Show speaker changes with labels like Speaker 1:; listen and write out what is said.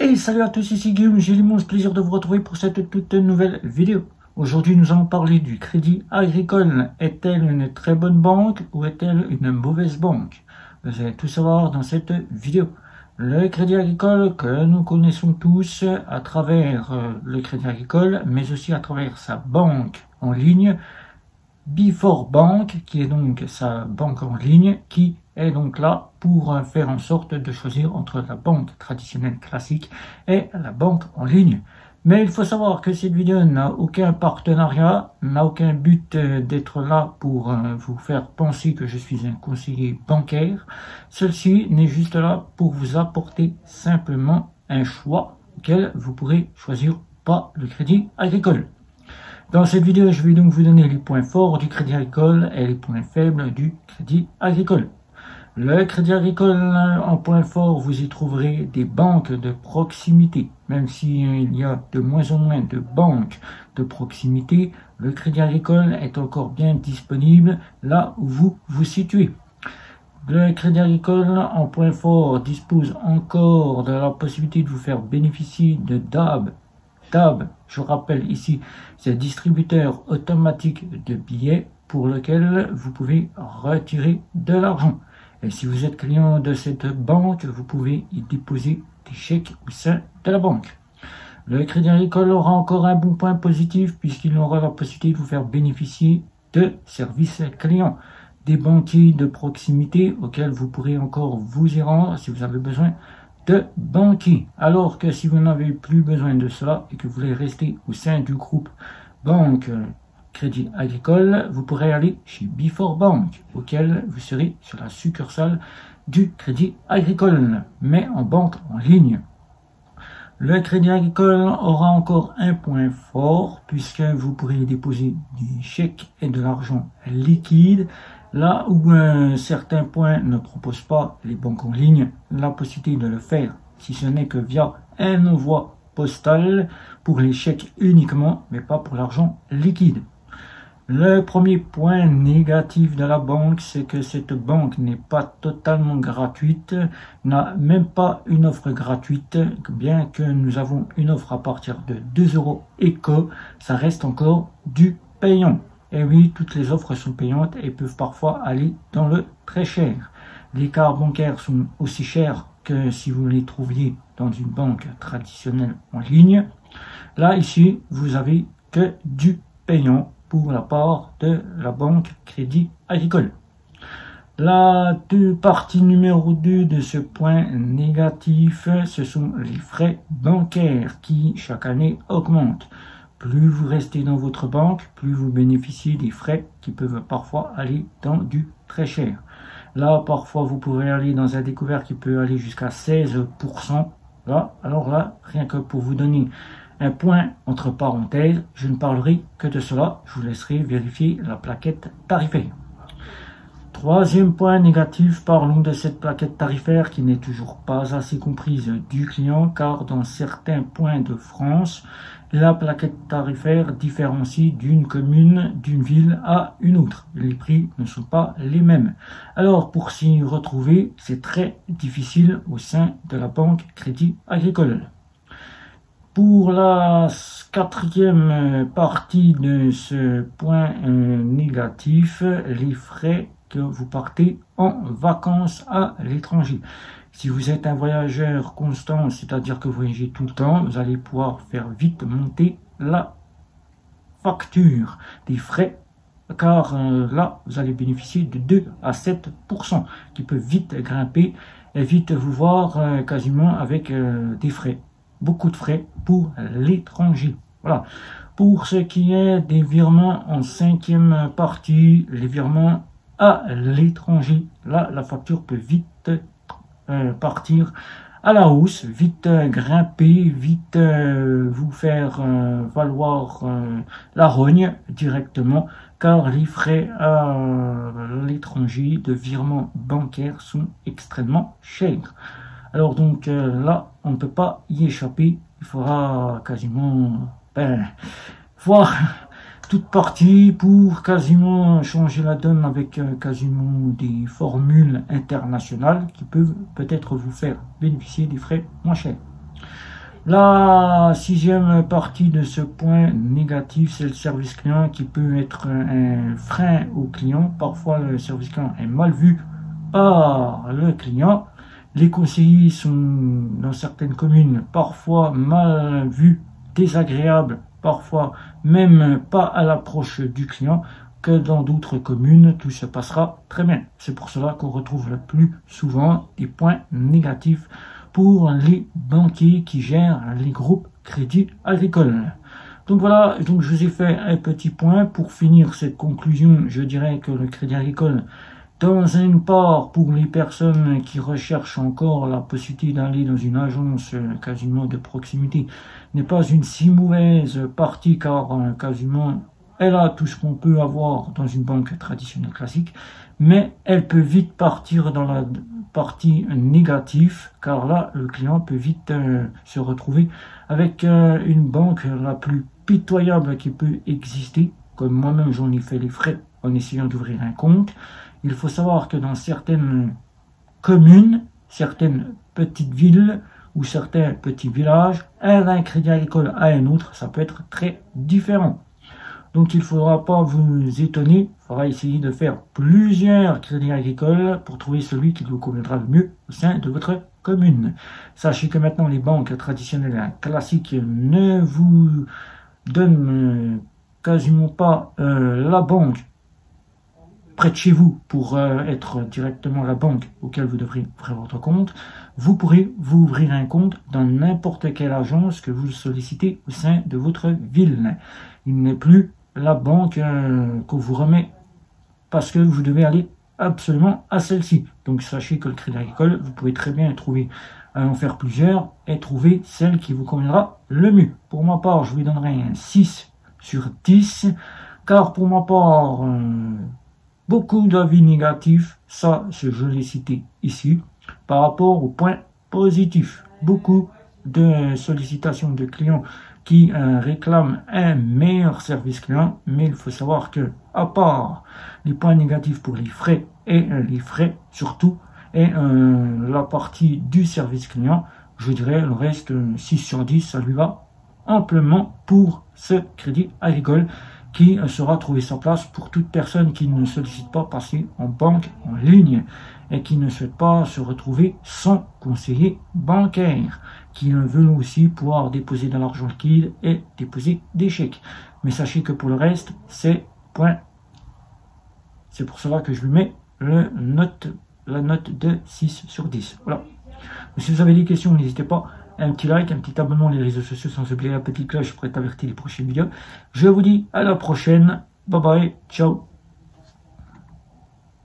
Speaker 1: Et salut à tous, ici Guillaume, j'ai l'immense plaisir de vous retrouver pour cette toute nouvelle vidéo. Aujourd'hui, nous allons parler du Crédit Agricole. Est-elle une très bonne banque ou est-elle une mauvaise banque? Vous allez tout savoir dans cette vidéo. Le Crédit Agricole que nous connaissons tous à travers le Crédit Agricole, mais aussi à travers sa banque en ligne, Before-Bank, qui est donc sa banque en ligne, qui est donc là pour faire en sorte de choisir entre la banque traditionnelle classique et la banque en ligne. Mais il faut savoir que cette vidéo n'a aucun partenariat, n'a aucun but d'être là pour vous faire penser que je suis un conseiller bancaire. Celle-ci n'est juste là pour vous apporter simplement un choix auquel vous pourrez choisir ou pas le Crédit Agricole. Dans cette vidéo, je vais donc vous donner les points forts du Crédit Agricole et les points faibles du Crédit Agricole. Le Crédit Agricole, en point fort, vous y trouverez des banques de proximité. Même s'il y a de moins en moins de banques de proximité, le Crédit Agricole est encore bien disponible là où vous vous situez. Le Crédit Agricole, en point fort, dispose encore de la possibilité de vous faire bénéficier de DAB. DAB, je rappelle ici, c'est distributeur automatique de billets pour lequel vous pouvez retirer de l'argent. Et si vous êtes client de cette banque, vous pouvez y déposer des chèques au sein de la banque. Le Crédit Agricole aura encore un bon point positif puisqu'il aura la possibilité de vous faire bénéficier de services clients, des banquiers de proximité auxquels vous pourrez encore vous y rendre si vous avez besoin de banquiers. Alors que si vous n'avez plus besoin de cela et que vous voulez rester au sein du groupe banque Crédit Agricole, vous pourrez aller chez Before-Bank, auquel vous serez sur la succursale du Crédit Agricole, mais en banque en ligne. Le Crédit Agricole aura encore un point fort, puisque vous pourrez déposer des chèques et de l'argent liquide, là où certains points ne proposent pas les banques en ligne la possibilité de le faire, si ce n'est que via un envoi postal pour les chèques uniquement, mais pas pour l'argent liquide. Le premier point négatif de la banque, c'est que cette banque n'est pas totalement gratuite, n'a même pas une offre gratuite, bien que nous avons une offre à partir de 2 € éco, ça reste encore du payant. Et oui, toutes les offres sont payantes et peuvent parfois aller dans le très cher. Les cartes bancaires sont aussi chères que si vous les trouviez dans une banque traditionnelle en ligne. Là, ici, vous avez que du payant pour la part de la banque Crédit Agricole. La partie numéro 2 de ce point négatif, ce sont les frais bancaires qui chaque année augmentent. Plus vous restez dans votre banque, plus vous bénéficiez des frais qui peuvent parfois aller dans du très cher. Là, parfois, vous pourrez aller dans un découvert qui peut aller jusqu'à 16%. Là, alors là, rien que pour vous donner un point entre parenthèses, je ne parlerai que de cela. Je vous laisserai vérifier la plaquette tarifaire. Troisième point négatif, parlons de cette plaquette tarifaire qui n'est toujours pas assez comprise du client, car dans certains points de France, la plaquette tarifaire différencie d'une commune, d'une ville à une autre. Les prix ne sont pas les mêmes. Alors pour s'y retrouver, c'est très difficile au sein de la banque Crédit Agricole. Pour la quatrième partie de ce point négatif, les frais que vous partez en vacances à l'étranger. Si vous êtes un voyageur constant, c'est-à-dire que vous voyagez tout le temps, vous allez pouvoir faire vite monter la facture des frais, car là, vous allez bénéficier de 2 à 7%, qui peut vite grimper et vite vous voir quasiment avec des frais. Beaucoup de frais pour l'étranger. Voilà. Pour ce qui est des virements en cinquième partie, les virements à l'étranger, là, la facture peut vite partir à la hausse, vite grimper, vite vous faire valoir la rogne directement, car les frais à l'étranger de virement bancaire sont extrêmement chers. Alors donc là, on ne peut pas y échapper. Il faudra quasiment voir toute partie pour quasiment changer la donne avec quasiment des formules internationales qui peuvent peut-être vous faire bénéficier des frais moins chers. La sixième partie de ce point négatif, c'est le service client qui peut être un frein au client. Parfois, le service client est mal vu par le client. Les conseillers sont, dans certaines communes, parfois mal vus, désagréables, parfois même pas à l'approche du client, que dans d'autres communes, tout se passera très bien. C'est pour cela qu'on retrouve le plus souvent des points négatifs pour les banquiers qui gèrent les groupes Crédit Agricole. Donc voilà, donc je vous ai fait un petit point pour finir cette conclusion. Je dirais que le Crédit Agricole, dans une part, pour les personnes qui recherchent encore la possibilité d'aller dans une agence quasiment de proximité, n'est pas une si mauvaise partie, car quasiment elle a tout ce qu'on peut avoir dans une banque traditionnelle classique, mais elle peut vite partir dans la partie négative, car là, le client peut vite se retrouver avec une banque la plus pitoyable qui peut exister, comme moi-même j'en ai fait les frais en essayant d'ouvrir un compte. Il faut savoir que dans certaines communes, certaines petites villes ou certains petits villages, un Crédit Agricole à un autre, ça peut être très différent. Donc il ne faudra pas vous étonner, il faudra essayer de faire plusieurs crédits agricoles pour trouver celui qui vous conviendra le mieux au sein de votre commune. Sachez que maintenant les banques traditionnelles classiques ne vous donnent quasiment pas la banque près de chez vous pour être directement la banque auquel vous devrez ouvrir votre compte. Vous pourrez vous ouvrir un compte dans n'importe quelle agence que vous sollicitez au sein de votre ville. Il n'est plus la banque qu'on vous remet parce que vous devez aller absolument à celle-ci. Donc sachez que le Crédit Agricole, vous pouvez très bien en faire plusieurs et trouver celle qui vous conviendra le mieux. Pour ma part, je vous donnerai un 6 sur 10, car pour ma part, beaucoup d'avis négatifs, ça je l'ai cité ici, par rapport aux points positifs. Beaucoup de sollicitations de clients qui réclament un meilleur service client, mais il faut savoir que, à part les points négatifs pour les frais et les frais surtout, et la partie du service client, je dirais le reste 6 sur 10, ça lui va amplement pour ce Crédit Agricole qui saura trouver sa place pour toute personne qui ne sollicite pas passer en banque en ligne et qui ne souhaite pas se retrouver sans conseiller bancaire, qui veut aussi pouvoir déposer de l'argent liquide et déposer des chèques. Mais sachez que pour le reste, c'est point. C'est pour cela que je lui mets la note de 6 sur 10. Voilà. Si vous avez des questions, n'hésitez pas. Un petit like, un petit abonnement les réseaux sociaux, sans oublier la petite cloche pour être averti des prochaines vidéos. Je vous dis à la prochaine. Bye bye. Ciao.